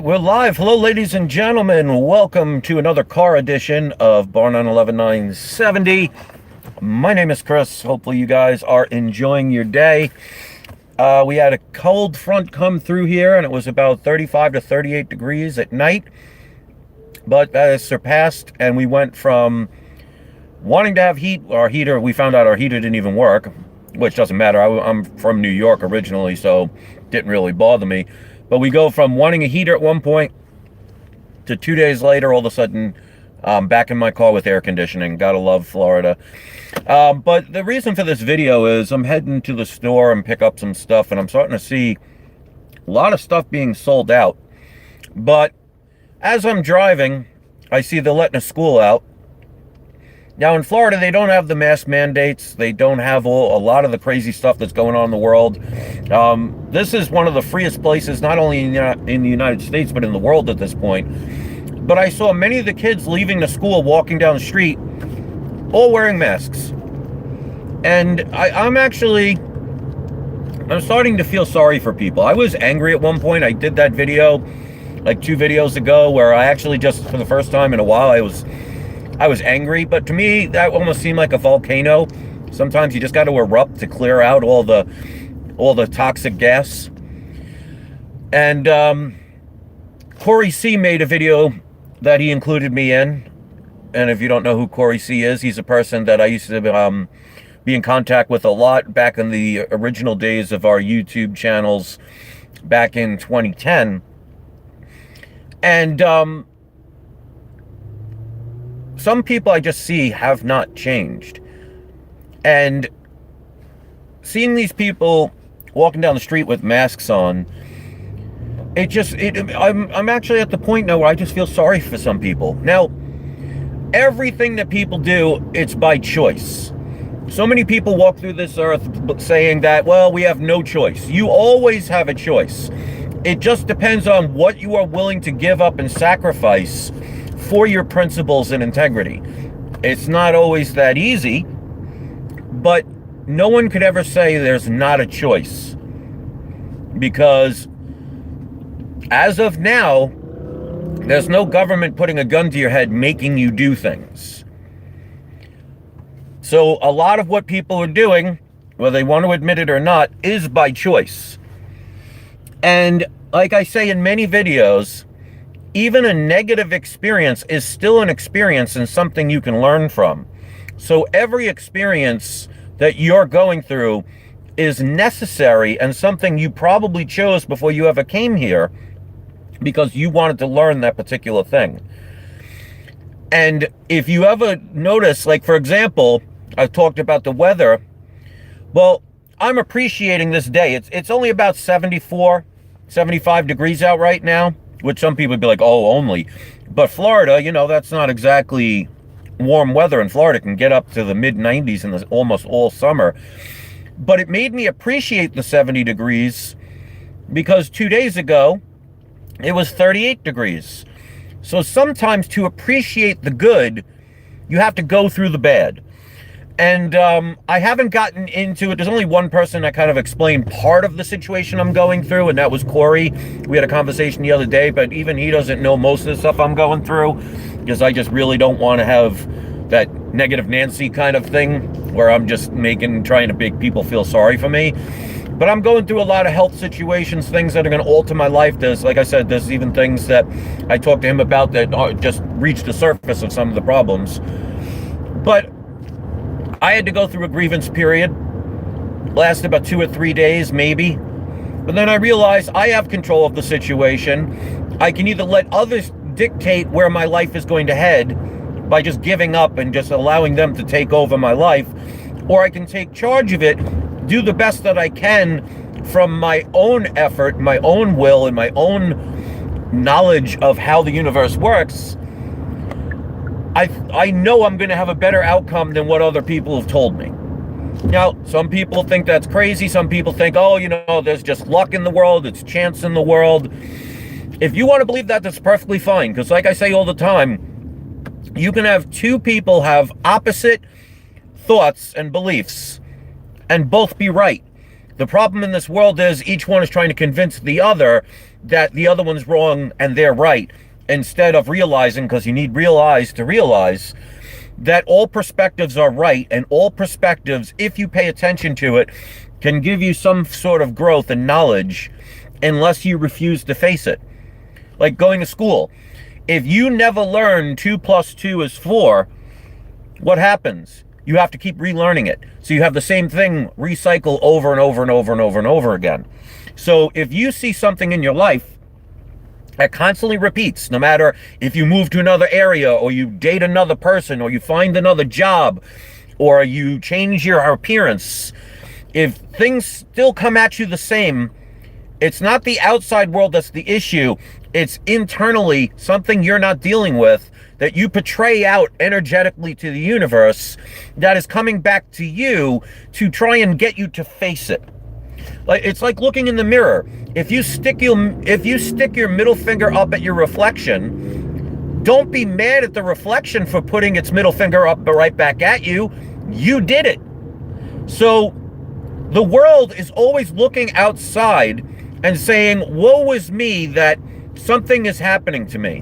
We're live. Hello, ladies and gentlemen. Welcome to another car edition of Bar 911-970. My name is Chris. Hopefully you guys are enjoying your day. We had a cold front come through here, and it was about 35 to 38 degrees at night. But that has surpassed, and we went from wanting to have heat. Our heater, we found out our heater didn't even work, which doesn't matter. I'm from New York originally, so it didn't really bother me. But we go from wanting a heater at one point to 2 days later, all of a sudden, back in my car with air conditioning. Gotta love Florida. But the reason for this video is I'm heading to the store and pick up some stuff, and I'm starting to see a lot of stuff being sold out. But as I'm driving, I see they're letting a school out. Now in Florida, they don't have the mask mandates. They don't have a lot of the crazy stuff that's going on in the world. This is one of the freest places, not only in the United States, but in the world at this point. But I saw many of the kids leaving the school, walking down the street, all wearing masks. And I'm starting to feel sorry for people. I was angry at one point. I did that video like 2 videos ago where I actually just, for the first time in a while, I was angry, but to me, that almost seemed like a volcano. Sometimes you just got to erupt to clear out all the toxic gas. And Corey C made a video that he included me in. And if you don't know who Corey C is, he's a person that I used to be in contact with a lot back in the original days of our YouTube channels back in 2010. And some people I just see have not changed. And seeing these people walking down the street with masks on, I'm actually at the point now where I just feel sorry for some people. Now, everything that people do, it's by choice. So many people walk through this earth saying that, well, we have no choice. You always have a choice. It just depends on what you are willing to give up and sacrifice for your principles and integrity. It's not always that easy, but no one could ever say there's not a choice. Because as of now, there's no government putting a gun to your head making you do things. So a lot of what people are doing, whether they want to admit it or not, is by choice. And like I say in many videos, even a negative experience is still an experience and something you can learn from. So every experience that you're going through is necessary and something you probably chose before you ever came here because you wanted to learn that particular thing. And if you ever notice, like for example, I've talked about the weather. Well, I'm appreciating this day. It's only about 74, 75 degrees out right now, which some people would be like, oh, only. But Florida, you know, that's not exactly warm weather. In Florida, it can get up to the mid-90s in almost all summer. But it made me appreciate the 70 degrees because 2 days ago, it was 38 degrees. So sometimes to appreciate the good, you have to go through the bad. And I haven't gotten into it. There's only one person that kind of explained part of the situation I'm going through, and that was Corey. We had a conversation the other day, but even he doesn't know most of the stuff I'm going through because I just really don't want to have that negative Nancy kind of thing where I'm just trying to make people feel sorry for me. But I'm going through a lot of health situations, things that are going to alter my life. Like I said, there's even things that I talked to him about that just reached the surface of some of the problems. But I had to go through a grievance period, lasted about 2 or 3 days, maybe. But then I realized I have control of the situation. I can either let others dictate where my life is going to head by just giving up and just allowing them to take over my life, or I can take charge of it, do the best that I can from my own effort, my own will, and my own knowledge of how the universe works. I know I'm going to have a better outcome than what other people have told me. Now, some people think that's crazy. Some people think, oh, you know, there's just luck in the world. It's chance in the world. If you want to believe that, that's perfectly fine. Because like I say all the time, you can have 2 people have opposite thoughts and beliefs and both be right. The problem in this world is each one is trying to convince the other that the other one's wrong and they're right, instead of realizing, because you need real eyes to realize, that all perspectives are right, and all perspectives, if you pay attention to it, can give you some sort of growth and knowledge unless you refuse to face it. Like going to school. If you never learn 2 plus 2 is 4, what happens? You have to keep relearning it. So you have the same thing recycle over and over and over and over and over again. So if you see something in your life that constantly repeats, no matter if you move to another area, or you date another person, or you find another job, or you change your appearance, if things still come at you the same, it's not the outside world that's the issue. It's internally something you're not dealing with, that you portray out energetically to the universe, that is coming back to you to try and get you to face it. Like, it's like looking in the mirror. If you stick your middle finger up at your reflection, don't be mad at the reflection for putting its middle finger up right back at you. You did it. So the world is always looking outside and saying, woe is me that something is happening to me.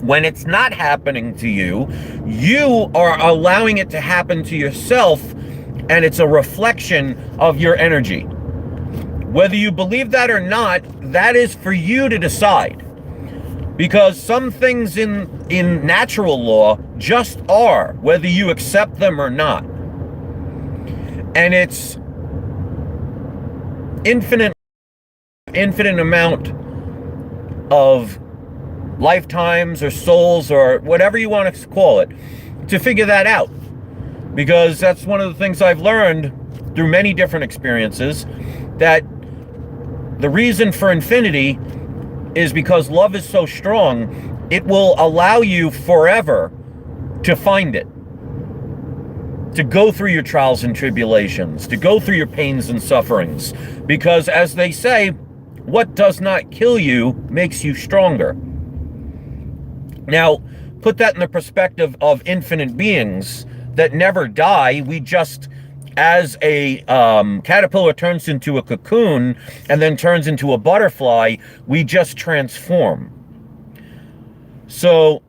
When it's not happening to you, you are allowing it to happen to yourself, and it's a reflection of your energy. Whether you believe that or not, that is for you to decide. Because some things in natural law just are, whether you accept them or not. And it's infinite amount of lifetimes or souls or whatever you want to call it to figure that out. Because that's one of the things I've learned through many different experiences, that the reason for infinity is because love is so strong, it will allow you forever to find it, to go through your trials and tribulations, to go through your pains and sufferings. Because as they say, what does not kill you makes you stronger. Now, put that in the perspective of infinite beings that never die. We just, as a caterpillar turns into a cocoon and then turns into a butterfly, we just transform. So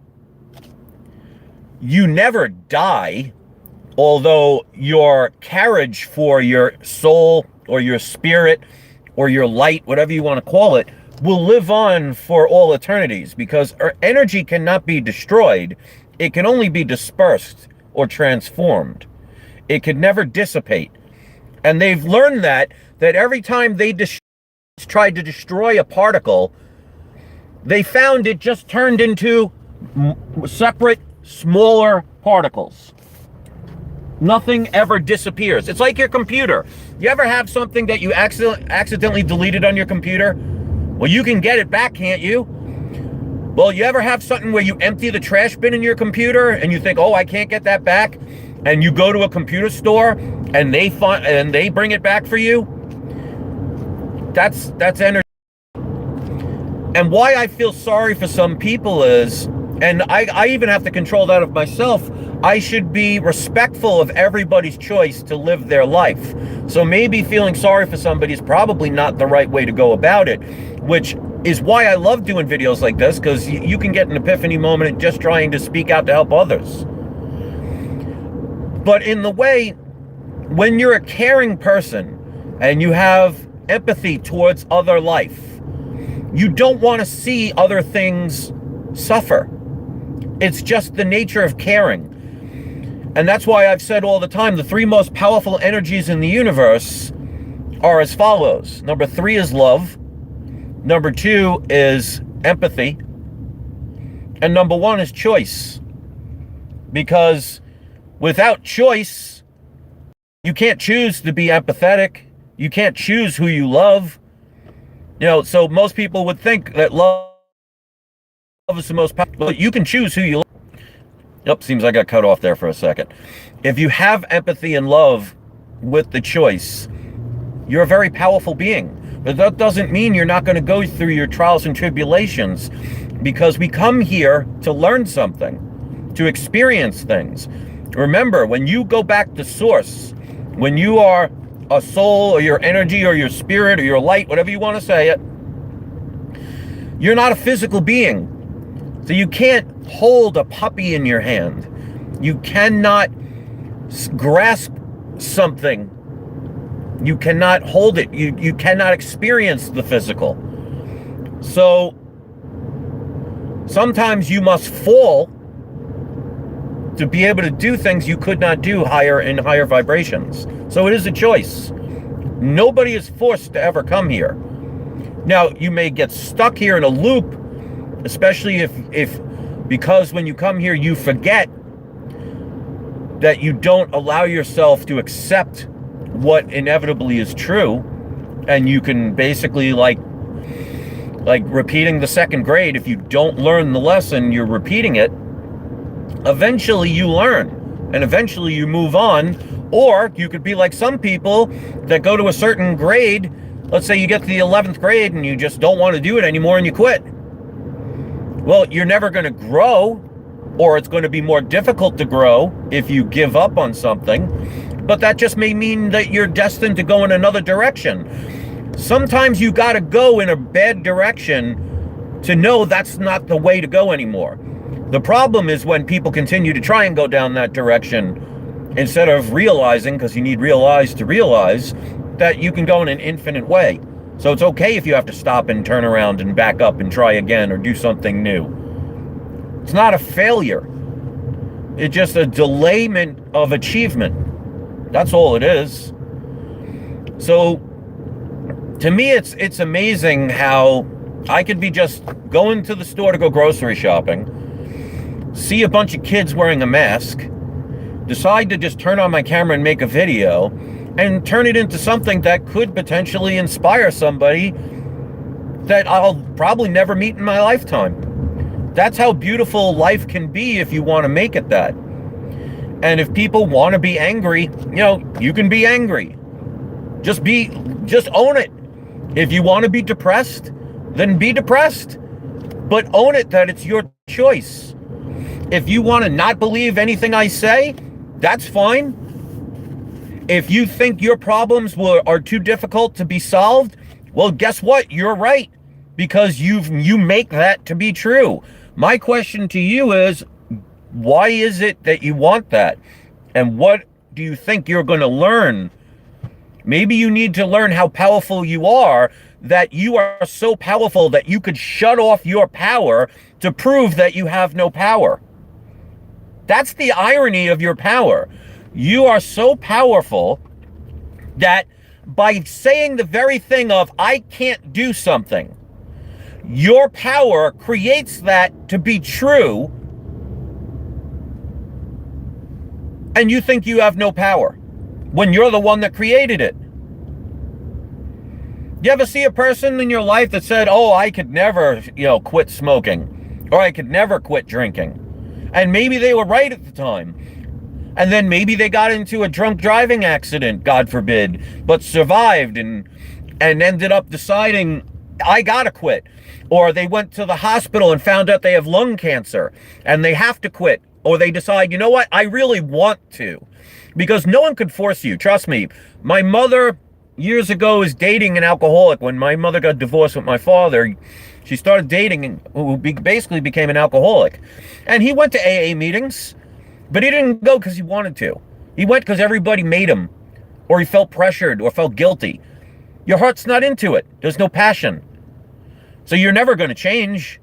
you never die, although your carriage for your soul or your spirit or your light, whatever you want to call it, will live on for all eternities, because our energy cannot be destroyed. It can only be dispersed or transformed. It could never dissipate. And they've learned that every time they tried to destroy a particle, they found it just turned into separate, smaller particles. Nothing ever disappears. It's like your computer. You ever have something that you accidentally deleted on your computer? Well, you can get it back, can't you? Well, you ever have something where you empty the trash bin in your computer and you think, oh, I can't get that back? And you go to a computer store and they bring it back for you? That's energy. And why I feel sorry for some people is, and I even have to control that of myself, I should be respectful of everybody's choice to live their life. So maybe feeling sorry for somebody is probably not the right way to go about it, which is why I love doing videos like this, because you can get an epiphany moment and just trying to speak out to help others. But in the way, when you're a caring person and you have empathy towards other life, you don't want to see other things suffer. It's just the nature of caring. And that's why I've said all the time, the 3 most powerful energies in the universe are as follows. Number 3 is love. Number 2 is empathy. And number 1 is choice. Because without choice, you can't choose to be empathetic. You can't choose who you love. You know, so most people would think that love is the most powerful, but you can choose who you love. Yep, seems I got cut off there for a second. If you have empathy and love with the choice, you're a very powerful being. But that doesn't mean you're not going to go through your trials and tribulations, because we come here to learn something, to experience things. Remember, when you go back to source, when you are a soul or your energy or your spirit or your light, whatever you want to say it, You're not a physical being. So you can't hold a puppy in your hand. You cannot grasp something. You cannot hold it. You cannot experience the physical. So sometimes you must fall to be able to do things you could not do higher in higher vibrations. So it is a choice. Nobody is forced to ever come here. Now, you may get stuck here in a loop, especially if because when you come here, you forget that you don't allow yourself to accept what inevitably is true, and you can basically like repeating the second grade. If you don't learn the lesson, you're repeating it. Eventually you learn, and eventually you move on. Or you could be like some people that go to a certain grade. Let's say you get to the 11th grade and you just don't want to do it anymore and you quit. Well, you're never going to grow, or it's going to be more difficult to grow if you give up on something. But that just may mean that you're destined to go in another direction. Sometimes you got to go in a bad direction to know that's not the way to go anymore. The problem is when people continue to try and go down that direction instead of realizing, because you need realize to realize, that you can go in an infinite way. So it's okay if you have to stop and turn around and back up and try again or do something new. It's not a failure. It's just a delayment of achievement. That's all it is. So to me, it's amazing how I could be just going to the store to go grocery shopping, see a bunch of kids wearing a mask, decide to just turn on my camera and make a video, and turn it into something that could potentially inspire somebody that I'll probably never meet in my lifetime. That's how beautiful life can be if you want to make it that. And if people want to be angry, you can be angry. Just own it. If you want to be depressed, then be depressed. But own it that it's your choice. If you want to not believe anything I say, that's fine. If you think your problems are too difficult to be solved, well, guess what? You're right, because you make that to be true. My question to you is, why is it that you want that? And what do you think you're going to learn? Maybe you need to learn how powerful you are, that you are so powerful that you could shut off your power to prove that you have no power. That's the irony of your power. You are so powerful that by saying the very thing of, I can't do something, your power creates that to be true, and you think you have no power when you're the one that created it. You ever see a person in your life that said, oh, I could never, quit smoking, or I could never quit drinking? And maybe they were right at the time. And then maybe they got into a drunk driving accident, God forbid, but survived and ended up deciding, I gotta quit. Or they went to the hospital and found out they have lung cancer and they have to quit. Or they decide, you know what, I really want to. Because no one could force you. Trust me, my mother years ago was dating an alcoholic. When my mother got divorced with my father, she started dating who basically became an alcoholic. And he went to AA meetings, but he didn't go because he wanted to. He went because everybody made him, or he felt pressured or felt guilty. Your heart's not into it. There's no passion. So you're never going to change,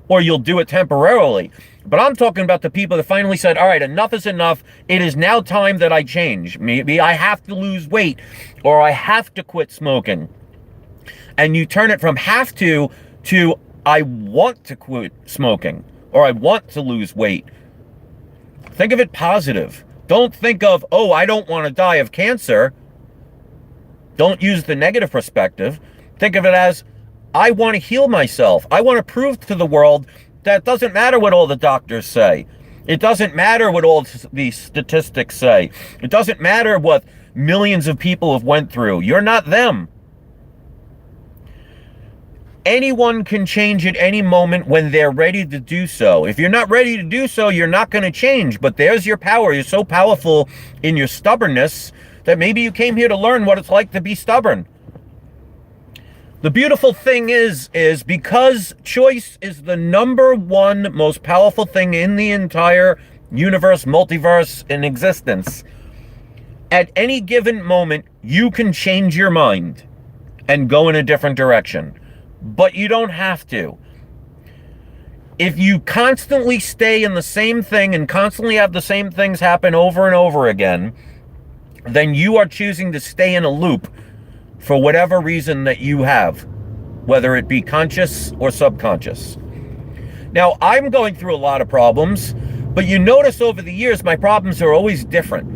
or you'll do it temporarily. But I'm talking about the people that finally said, all right, enough is enough. It is now time that I change. Maybe I have to lose weight, or I have to quit smoking. And you turn it from have to I want to quit smoking, or I want to lose weight. Think of it positive. Don't think of, oh, I don't want to die of cancer. Don't use the negative perspective. Think of it as, I want to heal myself. I want to prove to the world that it doesn't matter what all the doctors say. It doesn't matter what all the statistics say. It doesn't matter what millions of people have went through. You're not them. Anyone can change at any moment when they're ready to do so. If you're not ready to do so, you're not going to change. But there's your power. You're so powerful in your stubbornness that maybe you came here to learn what it's like to be stubborn. The beautiful thing is because choice is the number one most powerful thing in the entire universe, multiverse, in existence, at any given moment, you can change your mind and go in a different direction. But you don't have to. If you constantly stay in the same thing and constantly have the same things happen over and over again, then you are choosing to stay in a loop for whatever reason that you have, whether it be conscious or subconscious. Now, I'm going through a lot of problems, but you notice over the years, my problems are always different,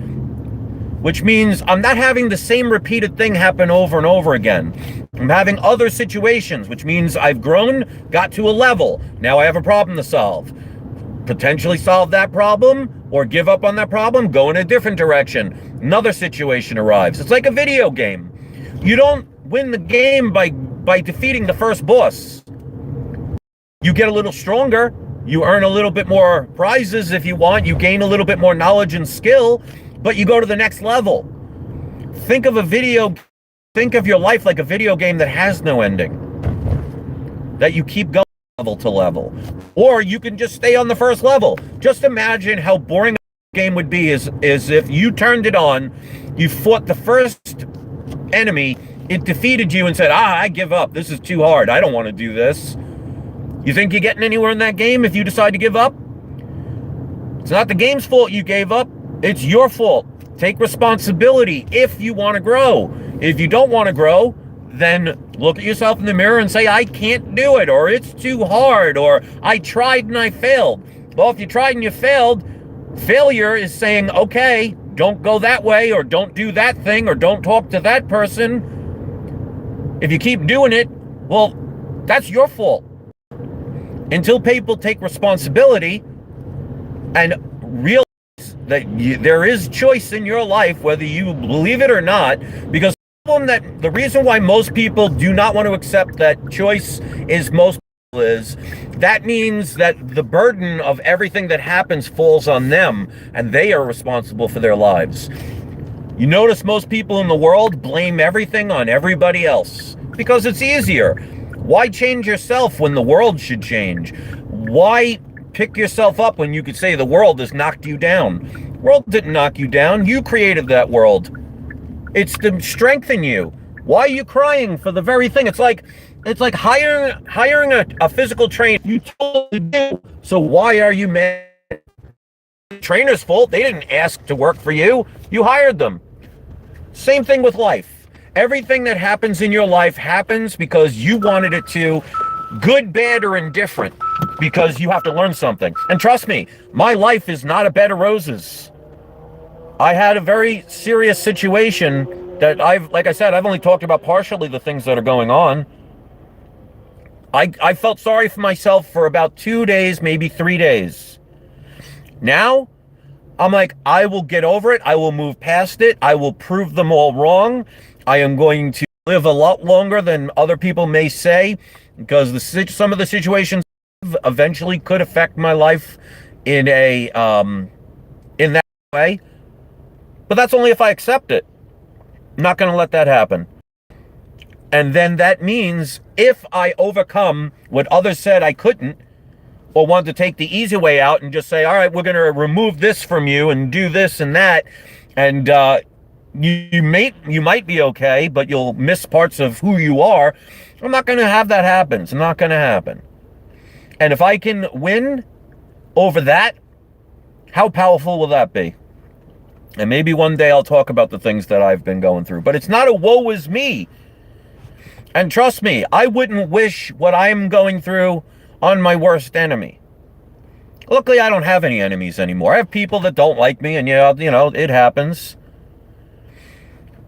which means I'm not having the same repeated thing happen over and over again. I'm having other situations, which means I've grown, got to a level. Now I have a problem to solve. Potentially solve that problem or give up on that problem, go in a different direction. Another situation arrives. It's like a video game. You don't win the game by defeating the first boss. You get a little stronger. You earn a little bit more prizes if you want. You gain a little bit more knowledge and skill, but you go to the next level. Think of your life like a video game that has no ending, that you keep going level to level. Or you can just stay on the first level. Just imagine how boring a game would be is if you turned it on, you fought the first enemy, it defeated you and said, I give up. This is too hard. I don't want to do this. You think you're getting anywhere in that game if you decide to give up? It's not the game's fault you gave up. It's your fault. Take responsibility if you want to grow. If you don't want to grow, then look at yourself in the mirror and say, I can't do it, or it's too hard, or I tried and I failed. Well, if you tried and you failed, failure is saying, okay, don't go that way, or don't do that thing, or don't talk to that person. If you keep doing it, well, that's your fault. Until people take responsibility and realize that there is choice in your life, whether you believe it or not, because the reason why most people do not want to accept that choice is most people is that means that the burden of everything that happens falls on them and they are responsible for their lives. You notice most people in the world blame everything on everybody else because it's easier. Why change yourself when the world should change? Why pick yourself up when you could say the world has knocked you down? The world didn't knock you down. You created that world. It's to strengthen you. Why are you crying for the very thing? It's like hiring a physical trainer. You totally do. So why are you mad? The trainer's fault. They didn't ask to work for you. You hired them. Same thing with life. Everything that happens in your life happens because you wanted it to, good, bad, or indifferent, because you have to learn something. And trust me, my life is not a bed of roses. I had a very serious situation that like I said, I've only talked about partially the things that are going on. I felt sorry for myself for about 2 days, maybe 3 days. Now, I'm like, I will get over it. I will move past it. I will prove them all wrong. I am going to live a lot longer than other people may say, because some of the situations eventually could affect my life in that way. But that's only if I accept it. I'm not going to let that happen. And then that means if I overcome what others said I couldn't, or want to take the easy way out and just say, all right, we're going to remove this from you and do this and that, and you might be okay, but you'll miss parts of who you are. I'm not going to have that happen. It's not going to happen. And if I can win over that, how powerful will that be? And maybe one day I'll talk about the things that I've been going through. But it's not a woe is me. And trust me, I wouldn't wish what I'm going through on my worst enemy. Luckily, I don't have any enemies anymore. I have people that don't like me, and yeah, it happens.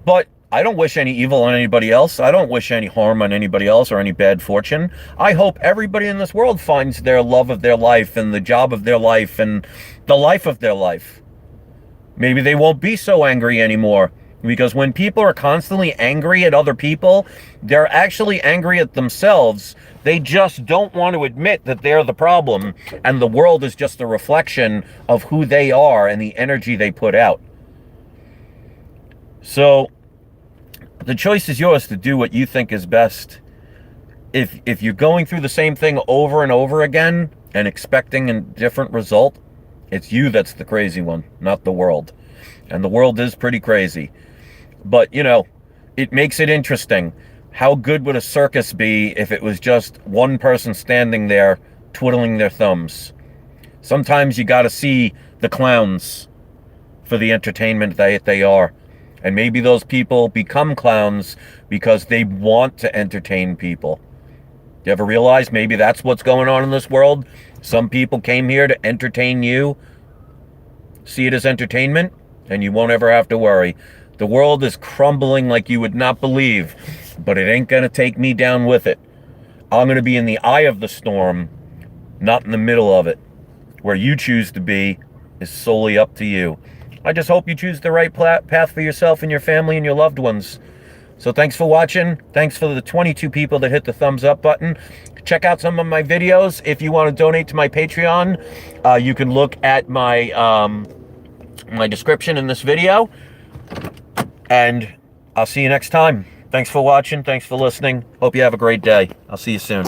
But I don't wish any evil on anybody else. I don't wish any harm on anybody else or any bad fortune. I hope everybody in this world finds their love of their life and the job of their life and the life of their life. Maybe they won't be so angry anymore, because when people are constantly angry at other people, they're actually angry at themselves. They just don't want to admit that they're the problem, and the world is just a reflection of who they are and the energy they put out. So the choice is yours to do what you think is best if you're going through the same thing over and over again and expecting a different result, it's you that's the crazy one, not the world. And the world is pretty crazy. But, you know, it makes it interesting. How good would a circus be if it was just one person standing there twiddling their thumbs? Sometimes you got to see the clowns for the entertainment that they are. And maybe those people become clowns because they want to entertain people. You ever realize maybe that's what's going on in this world? Some people came here to entertain you. See it as entertainment, and you won't ever have to worry. The world is crumbling like you would not believe, but it ain't going to take me down with it. I'm going to be in the eye of the storm, not in the middle of it. Where you choose to be is solely up to you. I just hope you choose the right path for yourself and your family and your loved ones. So thanks for watching. Thanks for the 22 people that hit the thumbs up button. Check out some of my videos. If you want to donate to my Patreon, you can look at my my description in this video. And I'll see you next time. Thanks for watching. Thanks for listening. Hope you have a great day. I'll see you soon.